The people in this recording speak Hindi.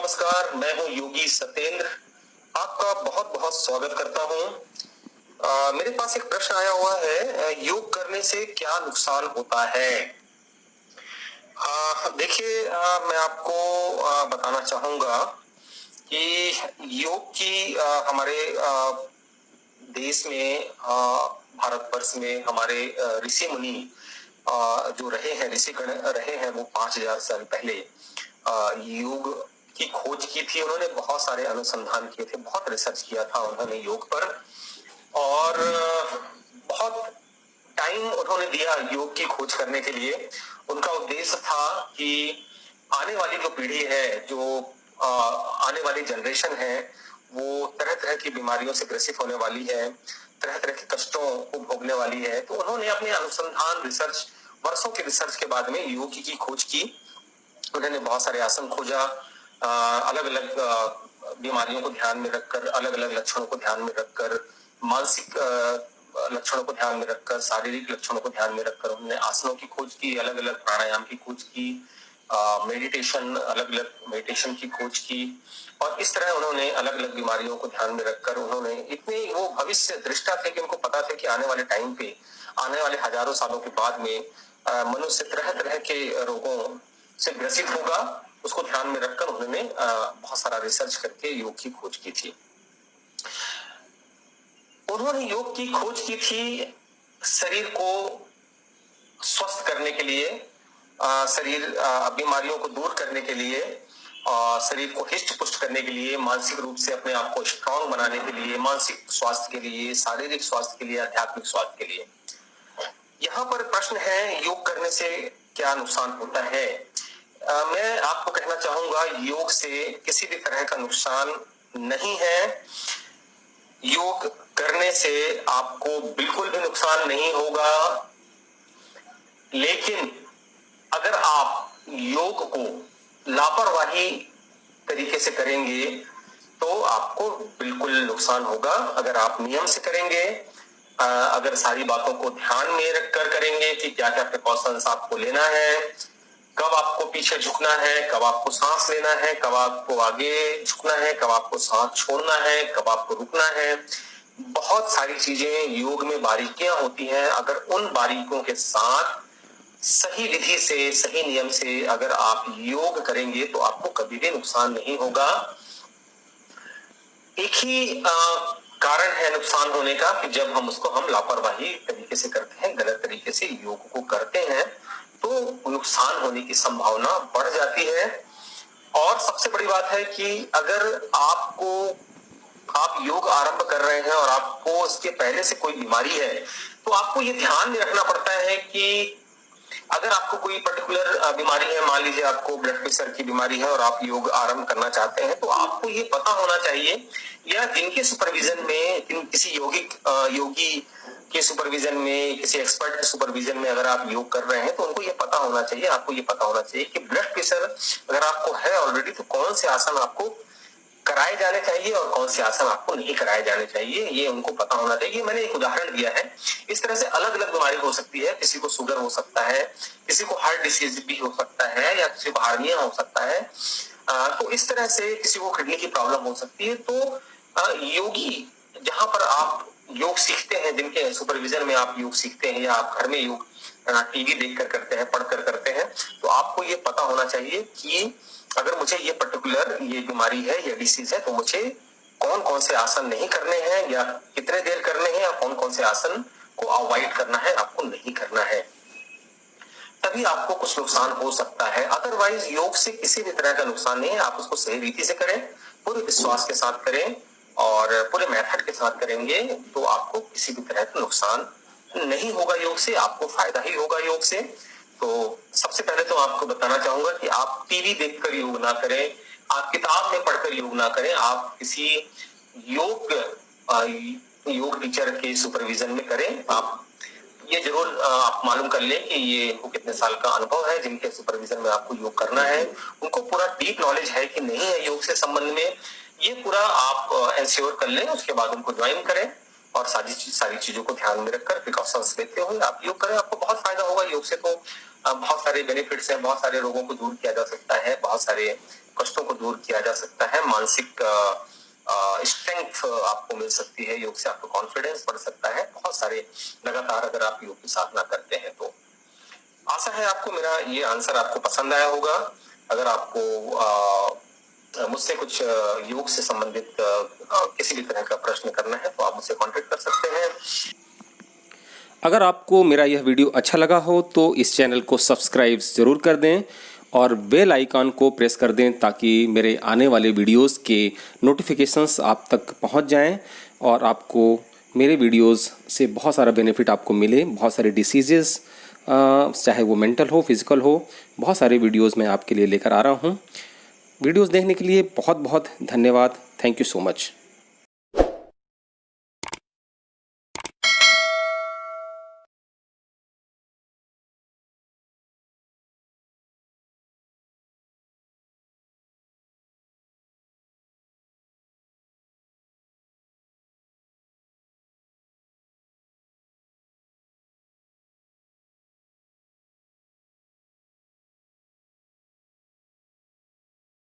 नमस्कार, मैं हूं योगी सतेंद्र। आपका बहुत बहुत स्वागत करता हूं। मेरे पास एक प्रश्न आया हुआ है, योग करने से क्या नुकसान होता है? देखिए, मैं आपको बताना चाहूंगा कि योग की हमारे देश में, भारतवर्ष में हमारे ऋषि मुनि जो रहे हैं, ऋषिगण रहे हैं, वो 5000 साल पहले योग की खोज की थी। उन्होंने बहुत सारे अनुसंधान किए थे, बहुत रिसर्च किया था उन्होंने योग पर, और बहुत टाइम उन्होंने दिया योग की खोज करने के लिए। उनका उद्देश्य था कि आने वाली जो पीढ़ी है, जो आने वाली जनरेशन है, वो तरह तरह की बीमारियों से ग्रसित होने वाली है, तरह तरह के कष्टों को भोगने वाली है। तो उन्होंने अपने अनुसंधान, रिसर्च, वर्षों के रिसर्च के बाद में योग की खोज की। उन्होंने बहुत सारे आसन खोजा, अलग अलग बीमारियों को ध्यान में रखकर, अलग अलग लक्षणों को ध्यान में रखकर, मानसिक लक्षणों को ध्यान में रखकर, शारीरिक लक्षणों को ध्यान में रखकर उन्होंने आसनों की खोज की, अलग अलग प्राणायाम की खोज की, मेडिटेशन, अलग अलग मेडिटेशन की खोज की। और इस तरह उन्होंने अलग अलग बीमारियों को ध्यान में रखकर, उन्होंने इतने वो भविष्य दृष्टा थे कि उनको पता था कि आने वाले टाइम पे, आने वाले हजारों सालों के बाद में मनुष्य तरह तरह के रोगों से ग्रसित होगा। उसको ध्यान में रखकर उन्होंने बहुत सारा रिसर्च करके योग की खोज की थी। उन्होंने योग की खोज की थी शरीर को स्वस्थ करने के लिए, शरीर बीमारियों को दूर करने के लिए, शरीर को हिष्ट पुष्ट करने के लिए, मानसिक रूप से अपने आप को स्ट्रांग बनाने के लिए, मानसिक स्वास्थ्य के लिए, शारीरिक स्वास्थ्य के लिए, आध्यात्मिक स्वास्थ्य के लिए। यहाँ पर प्रश्न है, योग करने से क्या नुकसान होता है? मैं आपको कहना चाहूंगा, योग से किसी भी तरह का नुकसान नहीं है। योग करने से आपको बिल्कुल भी नुकसान नहीं होगा, लेकिन अगर आप योग को लापरवाही तरीके से करेंगे तो आपको बिल्कुल नुकसान होगा। अगर आप नियम से करेंगे, अगर सारी बातों को ध्यान में रखकर करेंगे कि क्या क्या प्रिकॉशंस आपको लेना है, कब आपको पीछे झुकना है, कब आपको सांस लेना है, कब आपको आगे झुकना है, कब आपको सांस छोड़ना है, कब आपको रुकना है, बहुत सारी चीजें योग में बारीकियां होती हैं। अगर उन बारीकियों के साथ सही विधि से, सही नियम से अगर आप योग करेंगे तो आपको कभी भी नुकसान नहीं होगा। एक ही कारण है नुकसान होने का कि जब हम लापरवाही तरीके से करते हैं, गलत तरीके से योग को करते हैं, तो नुकसान होने की संभावना बढ़ जाती है। और सबसे बड़ी बात है कि अगर आप योग आरंभ कर रहे हैं और आपको इसके पहले से कोई बीमारी है, तो आपको ये ध्यान में रखना पड़ता है कि अगर आपको कोई पर्टिकुलर बीमारी है, मान लीजिए आपको ब्लड प्रेशर की बीमारी है और आप योग आरंभ करना चाहते हैं, तो आपको ये पता होना चाहिए, या जिनके सुपरविजन में, किसी योगी के सुपरविजन में, किसी एक्सपर्ट के सुपरविजन में अगर आप योग कर रहे हैं, तो उनको ये पता होना चाहिए, आपको ये पता होना चाहिए कि ब्लड प्रेशर अगर आपको है ऑलरेडी, तो कौन से आसन आपको कराए जाने चाहिए और कौन से आसन आपको नहीं कराए जाने चाहिए, ये उनको पता होना चाहिए। मैंने एक उदाहरण दिया है। इस तरह से अलग अलग बीमारी हो सकती है, किसी को शुगर हो सकता है, किसी को हार्ट डिसीज भी हो सकता है, या किसी को हार्निया हो सकता है, तो इस तरह से किसी को किडनी की प्रॉब्लम हो सकती है। तो योगी जहां पर आप योग सीखते हैं, जिनके सुपरविजन में आप योग सीखते हैं, या आप घर में योग टीवी देखकर करते हैं, पढ़कर करते हैं, तो आपको ये पता होना चाहिए कि अगर मुझे ये पर्टिकुलर ये बीमारी है या डिसीज है, तो मुझे कौन कौन से आसन नहीं करने हैं, या कितने देर करने हैं, या कौन कौन से आसन को अवॉइड करना है, आपको नहीं करना है। तभी आपको कुछ नुकसान हो सकता है, अदरवाइज योग से किसी भी तरह का नुकसान नहीं है। आप उसको सही रीति से करें, पूरे विश्वास के साथ करें और पूरे मेथड के साथ करेंगे, तो आपको किसी भी तरह का नुकसान नहीं होगा। योग से आपको फायदा ही होगा। योग से तो सबसे पहले तो आपको बताना चाहूंगा कि आप टीवी देखकर योग ना करें, आप किताब में पढ़कर योग ना करें, आप किसी योग योग टीचर के सुपरविजन में करें। आप ये जरूर आप मालूम कर लें कि ये वो कितने साल का अनुभव है, जिनके सुपरविजन में आपको योग करना है, उनको पूरा डीप नॉलेज है कि नहीं है योग से संबंध में, ये पूरा आप एंश्योर कर लें। उसके बाद उनको ज्वाइन करें और सारी चीजों को ध्यान में रखकर प्रिकॉशंस लेते हुए आप योग करें। आपको बहुत फायदा होगा योग से। तो बहुत सारे बेनिफिट्स हैं, बहुत सारे रोगों को दूर किया जा सकता है, बहुत सारे कष्टों को दूर किया जा सकता है, मानसिक स्ट्रेंथ आपको मिल सकती है, योग से आपको कॉन्फिडेंस बढ़ सकता है, बहुत सारे लगातार अगर आप योग की साधना करते हैं तो। आशा है आपको मेरा ये आंसर आपको पसंद आया होगा। अगर आपको मुझसे कुछ योग से संबंधित किसी भी तरह का प्रश्न करना है तो आप मुझसे कांटेक्ट कर सकते हैं। अगर आपको मेरा यह वीडियो अच्छा लगा हो तो इस चैनल को सब्सक्राइब ज़रूर कर दें और बेल आइकन को प्रेस कर दें ताकि मेरे आने वाले वीडियोस के नोटिफिकेशंस आप तक पहुंच जाएं और आपको मेरे वीडियोस से बहुत सारा बेनिफिट आपको मिले। बहुत सारे डिसीजेस, चाहे वो मेंटल हो, फिजिकल हो, बहुत सारे वीडियोस मैं आपके लिए लेकर आ रहा हूं। वीडियोस देखने के लिए बहुत बहुत धन्यवाद। Thank you so much.